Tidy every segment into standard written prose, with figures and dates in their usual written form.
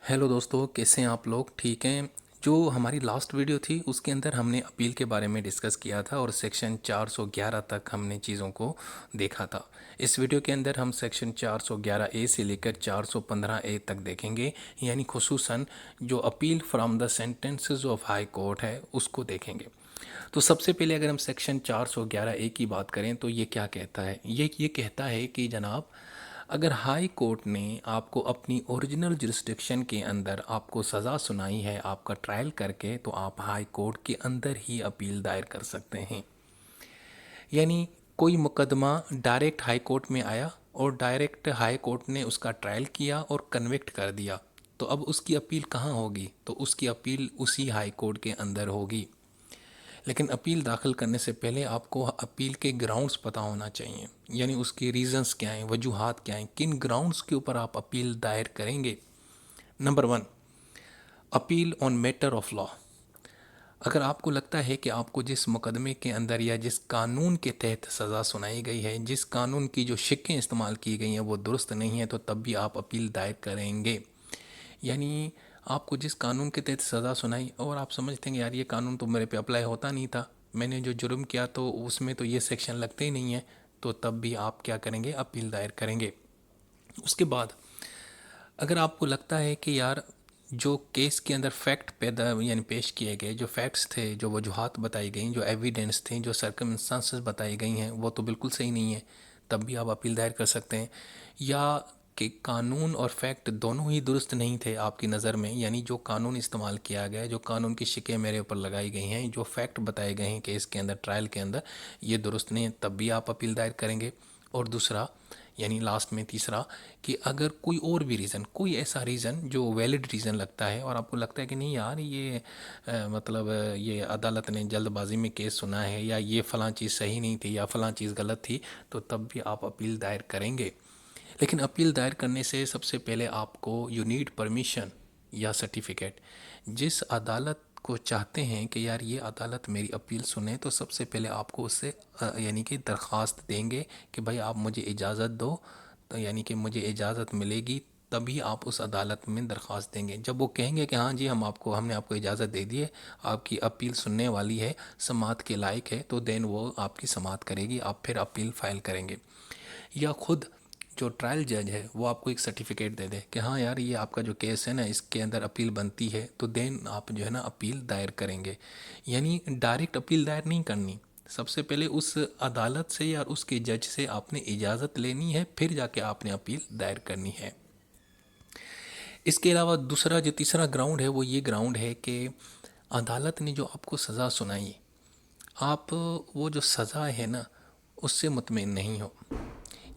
Hello दोस्तों, कैसे हैं आप लोग? ठीक हैं। जो हमारी लास्ट वीडियो थी उसके अंदर हमने अपील के बारे में डिस्कस किया था और सेक्शन 411 तक हमने चीज़ों को देखा था। इस वीडियो के अंदर हम सेक्शन 411 ए से लेकर 415 ए तक देखेंगे, यानी खुसूसन जो appeal from the sentences of high court है उसको देखेंगे। तो सबसे पहले अगर हम सेक्शन 411 ए की बात करें तो ये क्या कहता है? ये कहता है कि जनाब, अगर हाई कोर्ट ने आपको अपनी ओरिजिनल जुरिस्डिक्शन के अंदर आपको सज़ा सुनाई है आपका ट्रायल करके, तो आप हाई कोर्ट के अंदर ही अपील दायर कर सकते हैं। यानी कोई मुकदमा डायरेक्ट हाई कोर्ट में आया और डायरेक्ट हाई कोर्ट ने उसका ट्रायल किया और कन्विक्ट कर दिया, तो अब उसकी अपील कहाँ होगी? तो उसकी अपील उसी हाई कोर्ट के अंदर होगी। लेकिन अपील दाखिल करने से पहले आपको अपील के ग्राउंड्स पता होना चाहिए, यानी उसके रीजंस क्या हैं, वजूहात क्या हैं, किन ग्राउंड्स के ऊपर आप अपील दायर करेंगे। Number 1, appeal on matter of law. अगर आपको लगता है कि आपको जिस मुकदमे के अंदर या जिस कानून के तहत सज़ा सुनाई गई है, जिस कानून की जो शिक्कें इस्तेमाल की गई हैं वो दुरुस्त नहीं है, तो तब भी आप अपील दायर करेंगे। यानी आपको जिस कानून के तहत सज़ा सुनाई और आप समझते हैं यार ये कानून तो मेरे पे अप्लाई होता नहीं था, मैंने जो जुर्म किया तो उसमें तो ये सेक्शन लगते ही नहीं है, तो तब भी आप क्या करेंगे? अपील दायर करेंगे। उसके बाद अगर आपको लगता है कि यार जो केस के अंदर फैक्ट पैदा यानी पेश किए गए, जो फैक्ट्स थे, जो वजूहात बताई गई, जो एविडेंस थे, जो सर्कमस्टांसेस बताई गई हैं वो तो बिल्कुल सही नहीं है, तब भी आप अपील दायर कर सकते हैं। या कि कानून और फैक्ट दोनों ही दुरुस्त नहीं थे आपकी नज़र में, यानी जो कानून इस्तेमाल किया गया है, जो कानून की शिकें मेरे ऊपर लगाई गई हैं, जो फैक्ट बताए गए हैं केस के अंदर, ट्रायल के अंदर, ये दुरुस्त नहीं है, तब भी आप अपील दायर करेंगे। और दूसरा, यानी लास्ट में तीसरा, कि अगर कोई और भी रीज़न, कोई ऐसा रीज़न जो वैलिड रीज़न लगता है और आपको लगता है कि नहीं यार ये ये अदालत ने जल्दबाजी में केस सुना है या ये फ़लाँ चीज़ सही नहीं थी या फ़लाँ चीज़ गलत थी, तो तब भी आप अपील दायर करेंगे। लेकिन अपील दायर करने से सबसे पहले आपको यू नीड परमिशन या सर्टिफिकेट। जिस अदालत को चाहते हैं कि यार ये अदालत मेरी अपील सुने, तो सबसे पहले आपको उससे यानी कि दरख्वास्त देंगे कि भाई आप मुझे इजाज़त दो, तो यानी कि मुझे इजाज़त मिलेगी, तभी आप उस अदालत में दरख्वास्त देंगे। जब वो कहेंगे कि हाँ जी हमने आपको इजाज़त दे दी है, आपकी अपील सुनने वाली है, समाअत के लायक है, तो देन वो आपकी समाअत करेगी, आप फिर अपील फ़ाइल करेंगे। या खुद जो ट्रायल जज है वो आपको एक सर्टिफिकेट दे दे कि हाँ यार ये आपका जो केस है ना इसके अंदर अपील बनती है, तो देन आप जो है ना अपील दायर करेंगे। यानी डायरेक्ट अपील दायर नहीं करनी, सबसे पहले उस अदालत से या उसके जज से आपने इजाज़त लेनी है, फिर जाके आपने अपील दायर करनी है। इसके अलावा दूसरा जो तीसरा ग्राउंड है वो ये ग्राउंड है कि अदालत ने जो आपको सज़ा सुनाई, आप वो जो सज़ा है ना उससे मुतमिन नहीं हो।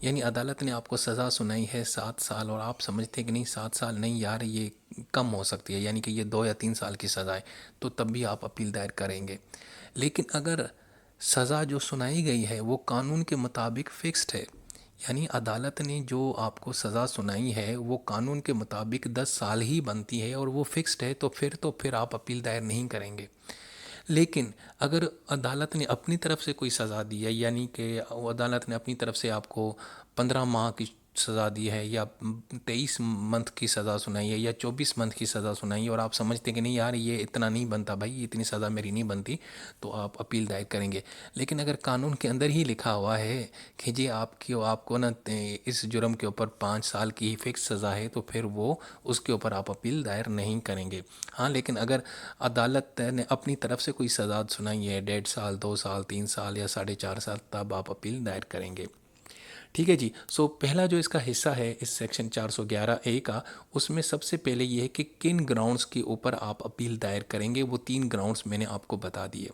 यानी अदालत ने आपको सज़ा सुनाई है 7 साल और आप समझते हैं कि नहीं 7 साल नहीं यार ये कम हो सकती है, यानी कि ये 2 या 3 साल की सज़ा है, तो तब भी आप अपील दायर करेंगे। लेकिन अगर सज़ा जो सुनाई गई है वो कानून के मुताबिक फ़िक्स्ड है, यानी अदालत ने जो आपको सज़ा सुनाई है वो कानून के मुताबिक 10 साल ही बनती है और वो फ़िक्स्ड है, तो फिर आप अपील दायर नहीं करेंगे। लेकिन अगर अदालत ने अपनी तरफ से कोई सज़ा दी है, यानी कि अदालत ने अपनी तरफ से आपको 15 माह की सज़ा दी है या 23 मंथ की सज़ा सुनाई है या 24 मंथ की सज़ा सुनाई है और आप समझते हैं कि नहीं यार ये इतना नहीं बनता भाई, ये इतनी सज़ा मेरी नहीं बनती, तो आप अपील दायर करेंगे। लेकिन अगर कानून के अंदर ही लिखा हुआ है कि जी आपको ना इस जुर्म के ऊपर 5 साल की ही फिक्स सज़ा है, तो फिर वो उसके ऊपर आप अपील दायर नहीं करेंगे। हाँ, लेकिन अगर अदालत ने अपनी तरफ से कोई सज़ा सुनाई है 1.5 साल, 2 साल, 3 साल या 4.5 साल, तब आप अपील दायर करेंगे। ठीक है जी। सो पहला जो इसका हिस्सा है इस सेक्शन 411 ए का, उसमें सबसे पहले ये है कि किन ग्राउंड्स के ऊपर आप अपील दायर करेंगे। वो 3 ग्राउंड्स मैंने आपको बता दिए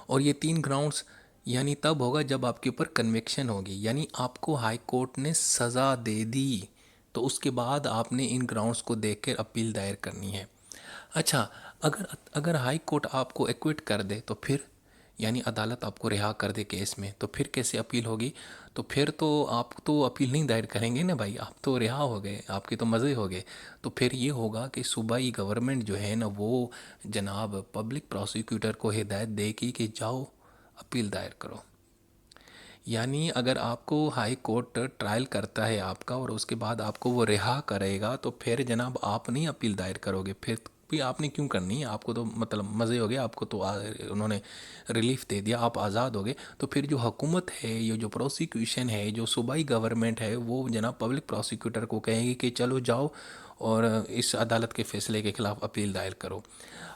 और ये 3 ग्राउंड्स यानी तब होगा जब आपके ऊपर कन्विक्शन होगी, यानी आपको हाई कोर्ट ने सज़ा दे दी, तो उसके बाद आपने इन ग्राउंड्स को देखकर अपील दायर करनी है। अच्छा, अगर अगर हाई कोर्ट आपको एक्विट कर दे तो फिर, यानी अदालत आपको रिहा कर दे केस में, तो फिर कैसे अपील होगी? तो फिर तो आप तो अपील नहीं दायर करेंगे ना भाई, आप तो रिहा हो गए, आपके तो मज़े हो गए। तो फिर ये होगा कि सूबाई गवर्नमेंट जो है ना वो जनाब पब्लिक प्रोसिक्यूटर को हिदायत देगी कि जाओ अपील दायर करो। यानी अगर आपको हाई कोर्ट ट्रायल करता है आपका और उसके बाद आपको वो रिहा करेगा तो फिर जनाब आप नहीं अपील दायर करोगे, फिर भी आपने क्यों करनी है? आपको तो मतलब मज़े हो गए, आपको तो उन्होंने रिलीफ दे दिया, आप आज़ाद हो गए। तो फिर जो हुकूमत है, ये जो प्रोसिक्यूशन है, जो सूबाई गवर्नमेंट है, वो जनाब पब्लिक प्रोसिक्यूटर को कहेगी कि चलो जाओ और इस अदालत के फ़ैसले के ख़िलाफ़ अपील दायर करो।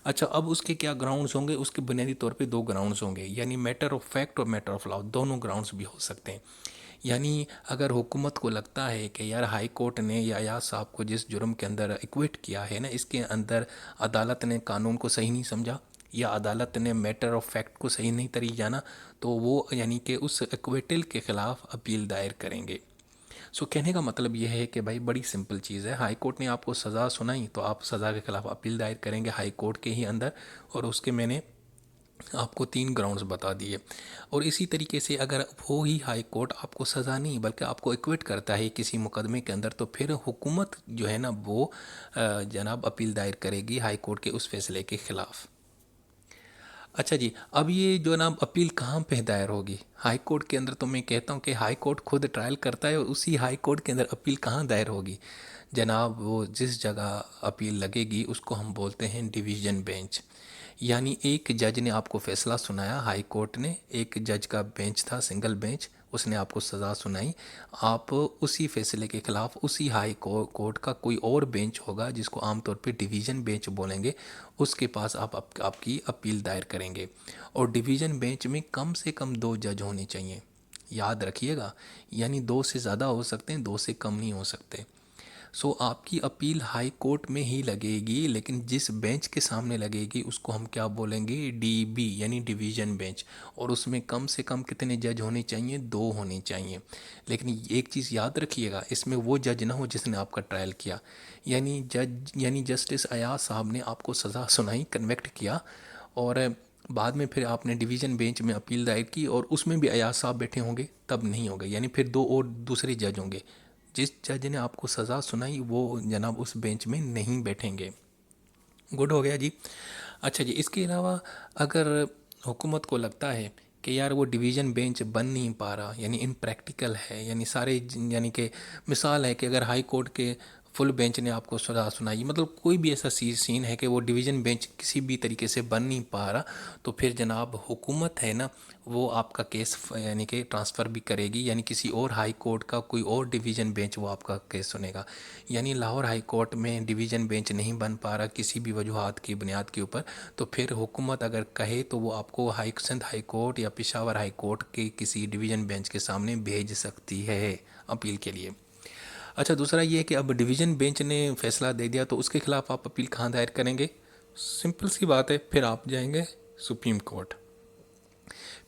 अच्छा, अब उसके क्या ग्राउंड्स होंगे? उसके बुनियादी तौर पे दो ग्राउंड्स होंगे, यानी मैटर ऑफ फैक्ट और मैटर ऑफ लॉ, दोनों ग्राउंड्स भी हो सकते हैं। यानी अगर हुकूमत को लगता है कि यार हाई कोर्ट ने या अयाज साहब को जिस जुर्म के अंदर इक्विट किया है ना, इसके अंदर अदालत ने कानून को सही नहीं समझा या अदालत ने मैटर ऑफ फैक्ट को सही नहीं तरी जाना, तो वो यानी कि उस एक्विटल के ख़िलाफ़ अपील दायर करेंगे। सो कहने का मतलब यह है कि भाई बड़ी सिंपल चीज़ है, हाई कोर्ट ने आपको सज़ा सुनाई तो आप सज़ा के ख़िलाफ़ अपील दायर करेंगे हाई कोर्ट के ही अंदर, और उसके मैंने आपको 3 ग्राउंड्स बता दिए। और इसी तरीके से अगर वो ही हाई कोर्ट आपको सज़ा नहीं बल्कि आपको एक्विट करता है किसी मुकदमे के अंदर, तो फिर हुकूमत जो है ना वो जनाब अपील दायर करेगी हाई कोर्ट के उस फैसले के ख़िलाफ़। अच्छा जी, अब ये जो ना अपील कहाँ पे दायर होगी? हाई कोर्ट के अंदर, तो मैं कहता हूँ कि हाई कोर्ट खुद ट्रायल करता है और उसी हाई कोर्ट के अंदर अपील कहाँ दायर होगी? जनाब वो जिस जगह अपील लगेगी उसको हम बोलते हैं डिवीज़न बेंच। यानी एक जज ने आपको फ़ैसला सुनाया, हाई कोर्ट ने, एक जज का बेंच था, सिंगल बेंच, उसने आपको सज़ा सुनाई। आप उसी फैसले के ख़िलाफ़ उसी हाई कोर्ट का कोई और बेंच होगा जिसको आमतौर पे डिवीज़न बेंच बोलेंगे, उसके पास आपकी अपील दायर करेंगे। और डिवीज़न बेंच में कम से कम 2 जज होने चाहिए, याद रखिएगा। यानी 2 से ज़्यादा हो सकते हैं, 2 से कम नहीं हो सकते। सो आपकी अपील हाई कोर्ट में ही लगेगी, लेकिन जिस बेंच के सामने लगेगी उसको हम क्या बोलेंगे? डीबी, यानी डिवीज़न बेंच। और उसमें कम से कम कितने जज होने चाहिए? 2 होने चाहिए। लेकिन एक चीज़ याद रखिएगा, इसमें वो जज ना हो जिसने आपका ट्रायल किया। यानी जस्टिस अयाज साहब ने आपको सज़ा सुनाई, कन्वेक्ट किया, और बाद में फिर आपने डिवीज़न बेंच में अपील दायर की और उसमें भी अयाज साहब बैठे होंगे, तब नहीं होगा। यानी फिर 2 और दूसरे जज होंगे, जिस जज ने आपको सज़ा सुनाई वो जनाब उस बेंच में नहीं बैठेंगे। गुड हो गया जी। अच्छा जी, इसके अलावा अगर हुकूमत को लगता है कि यार वो डिवीज़न बेंच बन नहीं पा रहा, यानी इनप्रैक्टिकल है, यानी यानी कि मिसाल है कि अगर हाई कोर्ट के फुल बेंच ने आपको सज़ा सुनाई, मतलब कोई भी ऐसा सीन है कि वो डिवीज़न बेंच किसी भी तरीके से बन नहीं पा रहा, तो फिर जनाब हुकूमत है ना वो आपका केस यानी कि ट्रांसफ़र भी करेगी, यानी किसी और हाई कोर्ट का कोई और डिवीज़न बेंच वो आपका केस सुनेगा। यानी लाहौर हाई कोर्ट में डिवीज़न बेंच नहीं बन पा रहा किसी भी वजूहात की बुनियाद के ऊपर, तो फिर हुकूमत अगर कहे तो वो आपको सिंध हाई कोर्ट या पेशावर हाई कोर्ट के किसी डिवीज़न बेंच के सामने भेज सकती है अपील के लिए। अच्छा, दूसरा ये है कि अब डिवीज़न बेंच ने फैसला दे दिया तो उसके खिलाफ़ आप अपील कहाँ दायर करेंगे? सिंपल सी बात है, फिर आप जाएंगे सुप्रीम कोर्ट।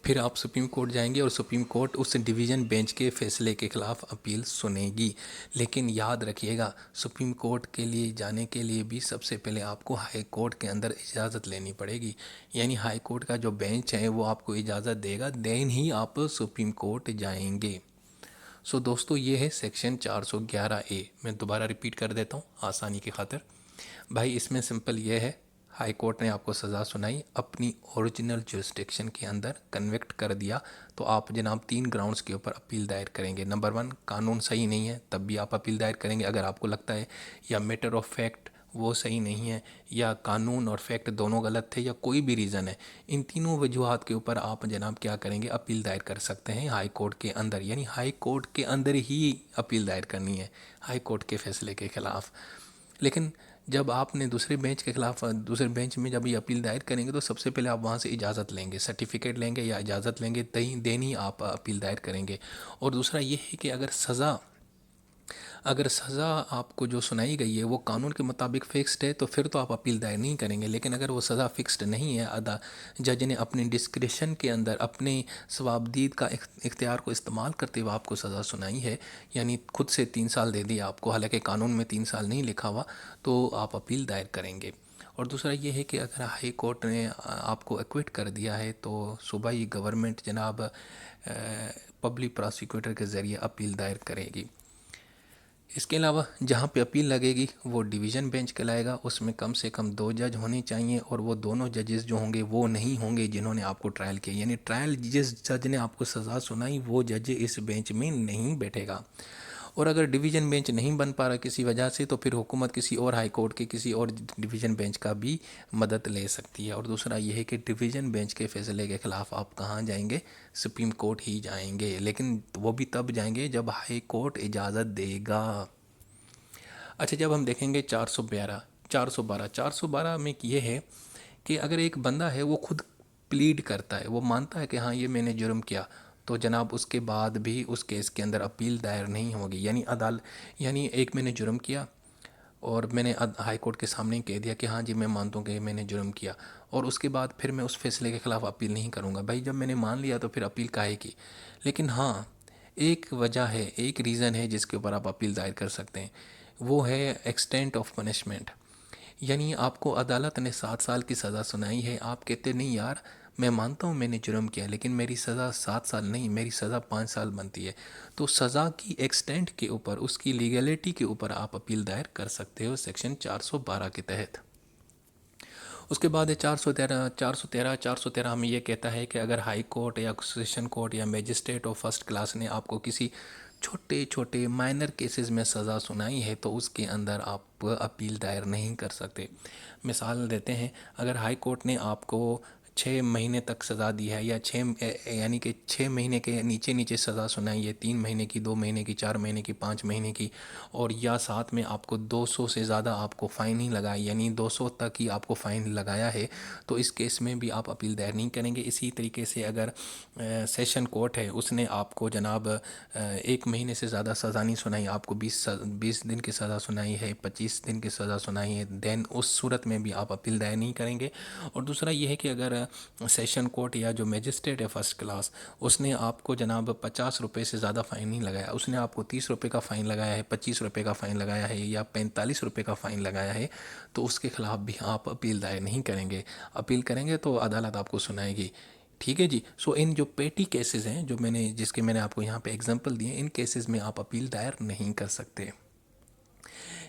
फिर आप सुप्रीम कोर्ट जाएंगे और सुप्रीम कोर्ट उस डिवीज़न बेंच के फैसले के ख़िलाफ़ अपील सुनेगी। लेकिन याद रखिएगा, सुप्रीम कोर्ट के लिए जाने के लिए भी सबसे पहले आपको हाई कोर्ट के अंदर इजाज़त लेनी पड़ेगी। यानी हाई कोर्ट का जो बेंच है वो आपको इजाज़त देगा, देन ही आप सुप्रीम कोर्ट जाएंगे। सो दोस्तों, ये है सेक्शन 411A। मैं दोबारा रिपीट कर देता हूँ आसानी की खातिर। भाई इसमें सिंपल ये है, हाई कोर्ट ने आपको सज़ा सुनाई, अपनी ओरिजिनल जुरिस्डिक्शन के अंदर कन्विक्ट कर दिया, तो आप जनाब 3 ग्राउंड्स के ऊपर अपील दायर करेंगे। नंबर 1, कानून सही नहीं है, तब भी आप अपील दायर करेंगे अगर आपको लगता है, या मैटर ऑफ फैक्ट वो सही नहीं है, या कानून और फैक्ट दोनों गलत थे, या कोई भी रीज़न है, इन तीनों वजूहात के ऊपर आप जनाब क्या करेंगे? अपील दायर कर सकते हैं हाई कोर्ट के अंदर। यानी हाई कोर्ट के अंदर ही अपील दायर करनी है हाई कोर्ट के फैसले के ख़िलाफ़। लेकिन जब आपने दूसरे बेंच के ख़िलाफ़ दूसरे बेंच में जब ये अपील दायर करेंगे तो सबसे पहले आप वहाँ से इजाज़त लेंगे, सर्टिफिकेट लेंगे या इजाज़त लेंगे, देन ही आप अपील दायर करेंगे। और दूसरा ये है कि अगर सज़ा आपको जो सुनाई गई है वो कानून के मुताबिक फ़िक्स्ड है तो फिर तो आप अपील दायर नहीं करेंगे। लेकिन अगर वो सज़ा फ़िक्स्ड नहीं है, जज ने अपने डिस्क्रिशन के अंदर अपने सवाबदीद का इख्तियार को इस्तेमाल करते हुए आपको सज़ा सुनाई है, यानी खुद से 3 साल दे दिया आपको, हालांकि कानून में 3 साल नहीं लिखा हुआ, तो आप अपील दायर करेंगे। और दूसरा ये है कि अगर हाई कोर्ट ने आपको एक्विट कर दिया है तो सूबाई गवर्नमेंट जनाब पब्लिक प्रोसिक्यूटर के ज़रिए अपील दायर करेगी। इसके अलावा जहाँ पे अपील लगेगी वो डिवीज़न बेंच कहलाएगा। उसमें कम से कम 2 जज होने चाहिए और वो दोनों जजेस जो होंगे वो नहीं होंगे जिन्होंने आपको ट्रायल किया, यानी ट्रायल जिस जज ने आपको सज़ा सुनाई वो जज इस बेंच में नहीं बैठेगा। और अगर डिवीज़न बेंच नहीं बन पा रहा किसी वजह से, तो फिर हुकूमत किसी और हाई कोर्ट के किसी और डिवीज़न बेंच का भी मदद ले सकती है। और दूसरा ये है कि डिवीज़न बेंच के फैसले के ख़िलाफ़ आप कहाँ जाएंगे, सुप्रीम कोर्ट ही जाएंगे, लेकिन वो भी तब जाएंगे जब हाई कोर्ट इजाज़त देगा। अच्छा, जब हम देखेंगे 412 412 में ये है कि अगर एक बंदा है वो खुद प्लीड करता है, वो मानता है कि हाँ ये मैंने जुर्म किया, तो जनाब उसके बाद भी उस केस के अंदर अपील दायर नहीं होगी। यानी एक मैंने जुर्म किया और मैंने हाई कोर्ट के सामने कह दिया कि हाँ जी मैं मानता हूँ कि मैंने जुर्म किया, और उसके बाद फिर मैं उस फैसले के ख़िलाफ़ अपील नहीं करूँगा। भाई जब मैंने मान लिया तो फिर अपील काहे की। लेकिन हाँ, एक वजह है, एक रीज़न है जिसके ऊपर आप अपील दायर कर सकते हैं, वो है एक्सटेंट ऑफ पनिशमेंट। यानी आपको अदालत ने 7 साल की सज़ा सुनाई है, आप कहते नहीं यार मैं मानता हूँ मैंने जुर्म किया, लेकिन मेरी सज़ा 7 साल नहीं, मेरी सज़ा 5 साल बनती है। तो सज़ा की एक्सटेंट के ऊपर, उसकी लीगलिटी के ऊपर आप अपील दायर कर सकते हो सेक्शन 412 के तहत। उसके बाद है 413 में ये कहता है कि अगर हाई कोर्ट या सेशन कोर्ट या मजिस्ट्रेट ऑफ फर्स्ट क्लास ने आपको किसी छोटे छोटे माइनर केसेस में सज़ा सुनाई है तो उसके अंदर आप अपील दायर नहीं कर सकते। मिसाल देते हैं, अगर हाई कोर्ट ने आपको 6 महीने तक सज़ा दी है, या यानी कि 6 महीने के नीचे नीचे सज़ा सुनाई है, 3 महीने की, 2 महीने की, 4 महीने की, 5 महीने की, और या साथ में आपको 200 से ज़्यादा आपको फ़ाइन ही लगाई, यानी 200 तक ही आपको फ़ाइन लगाया है, तो इस केस में भी आप अपील दायर नहीं करेंगे। इसी तरीके से अगर सेशन कोर्ट है उसने आपको जनाब 1 महीने से ज़्यादा सज़ा नहीं सुनाई, आपको 20 दिन की सज़ा सुनाई है, 25 दिन की सज़ा सुनाई है, देन उस सूरत में भी आप अपील दायर नहीं करेंगे। और दूसरा ये है कि अगर सेशन कोर्ट या जो मजिस्ट्रेट है फर्स्ट क्लास, उसने आपको जनाब 50 रुपये से ज़्यादा फ़ाइन नहीं लगाया, उसने आपको 30 रुपये का फ़ाइन लगाया है, 25 रुपये का फ़ाइन लगाया है, या 45 रुपये का फ़ाइन लगाया है, तो उसके ख़िलाफ़ भी आप अपील दायर नहीं करेंगे। अपील करेंगे तो अदालत आपको सुनाएगी। ठीक है जी। सो इन जो पेटी केसेस हैं जो जिसके मैंने आपको यहाँ पे एग्जांपल दिए, इन केसेस में आप अपील दायर नहीं कर सकते।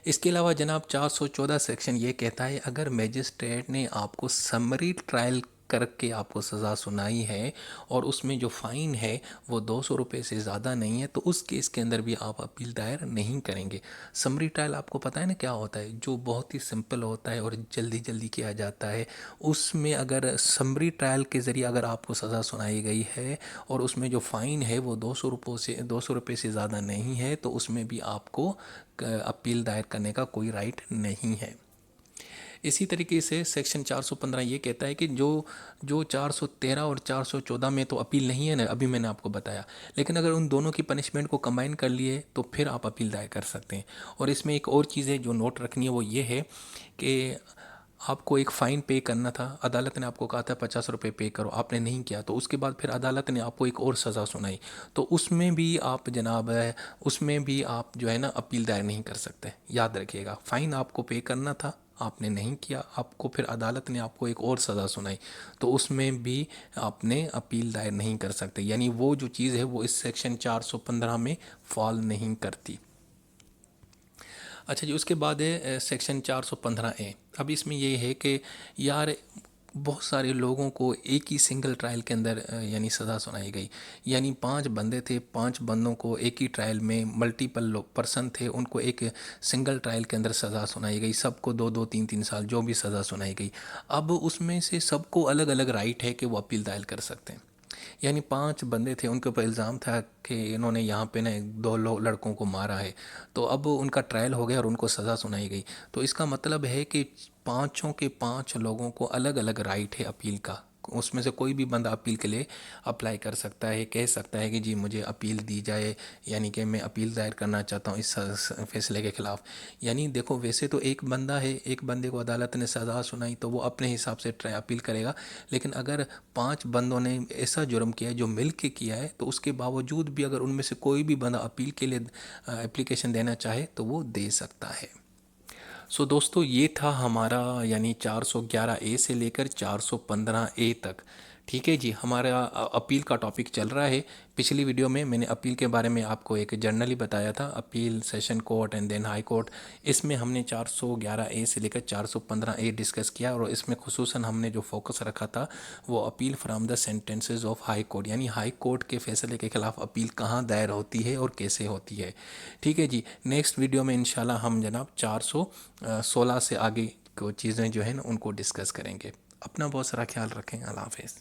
इसके अलावा जनाब 414 सेक्शन ये कहता है, अगर मजिस्ट्रेट ने आपको समरी ट्रायल करके आपको सज़ा सुनाई है और उसमें जो फ़ाइन है वो 200 रुपये से ज़्यादा नहीं है, तो उस केस के अंदर भी आप अपील दायर नहीं करेंगे। समरी ट्रायल आपको पता है ना क्या होता है, जो बहुत ही सिंपल होता है और जल्दी जल्दी किया जाता है। उसमें अगर समरी ट्रायल के ज़रिए अगर आपको सज़ा सुनाई गई है और उसमें जो फ़ाइन है वो 200 रुपये से ज़्यादा नहीं है, तो उसमें भी आपको अपील दायर करने का कोई राइट नहीं है। इसी तरीके से सेक्शन 415 ये कहता है कि जो जो 413 और 414 में तो अपील नहीं है ना, अभी मैंने आपको बताया, लेकिन अगर उन दोनों की पनिशमेंट को कंबाइन कर लिए तो फिर आप अपील दायर कर सकते हैं। और इसमें एक और चीज़ है जो नोट रखनी है, वो ये है कि आपको एक फ़ाइन पे करना था, अदालत ने आपको कहा था 50 रुपये पे करो, आपने नहीं किया, तो उसके बाद फिर अदालत ने आपको एक और सज़ा सुनाई, तो उसमें भी आप जनाब है, उसमें भी आप जो है ना अपील दायर नहीं कर सकते। याद रखिएगा, फ़ाइन आपको पे करना था, आपने नहीं किया, आपको फिर अदालत ने आपको एक और सज़ा सुनाई, तो उसमें भी आपने अपील दायर नहीं कर सकते। यानी वो जो चीज़ है वो इस सेक्शन 415 में फॉल नहीं करती। अच्छा जी, उसके बाद है सेक्शन 415A। अब इसमें ये है कि यार बहुत सारे लोगों को एक ही सिंगल ट्रायल के अंदर यानी सज़ा सुनाई गई, यानी 5 बंदे थे, 5 बंदों को एक ही ट्रायल में, मल्टीपल लोग पर्सन थे, उनको एक सिंगल ट्रायल के अंदर सज़ा सुनाई गई, सबको 2-2 3-3 साल जो भी सज़ा सुनाई गई। अब उसमें से सबको अलग अलग राइट है कि वो अपील दायर कर सकते हैं। यानी 5 बंदे थे, उनके ऊपर इल्ज़ाम था कि इन्होंने यहाँ पे ना 2 लड़कों को मारा है, तो अब उनका ट्रायल हो गया और उनको सज़ा सुनाई गई। तो इसका मतलब है कि पाँचों के 5 लोगों को अलग अलग राइट है अपील का। उसमें से कोई भी बंदा अपील के लिए अप्लाई कर सकता है, कह सकता है कि जी मुझे अपील दी जाए, यानी कि मैं अपील दायर करना चाहता हूँ इस फैसले के ख़िलाफ़। यानी देखो, वैसे तो एक बंदा है, एक बंदे को अदालत ने सज़ा सुनाई तो वो अपने हिसाब से अपील करेगा, लेकिन अगर 5 बंदों ने ऐसा जुर्म किया है जो मिल के किया है, तो उसके बावजूद भी अगर उनमें से कोई भी बंदा अपील के लिए एप्लीकेशन देना चाहे तो वो दे सकता है। सो दोस्तों, ये था हमारा यानी 411A से लेकर 415A तक। ठीक है जी, हमारा अपील का टॉपिक चल रहा है। पिछली वीडियो में मैंने अपील के बारे में आपको एक जनरली बताया था, appeal, session court and then high court. इसमें हमने 411A से लेकर 415A डिस्कस किया और इसमें खुसूसन हमने जो फोकस रखा था वो appeal from the sentences of high court, यानी हाई कोर्ट के फैसले के खिलाफ अपील कहाँ दायर होती है और कैसे होती है। ठीक है जी, नेक्स्ट वीडियो में इंशाल्लाह हम जनाब 416 से आगे को चीज़ें जो है ना उनको डिस्कस करेंगे। अपना बहुत सारा ख्याल रखें। अल्लाह हाफिज़।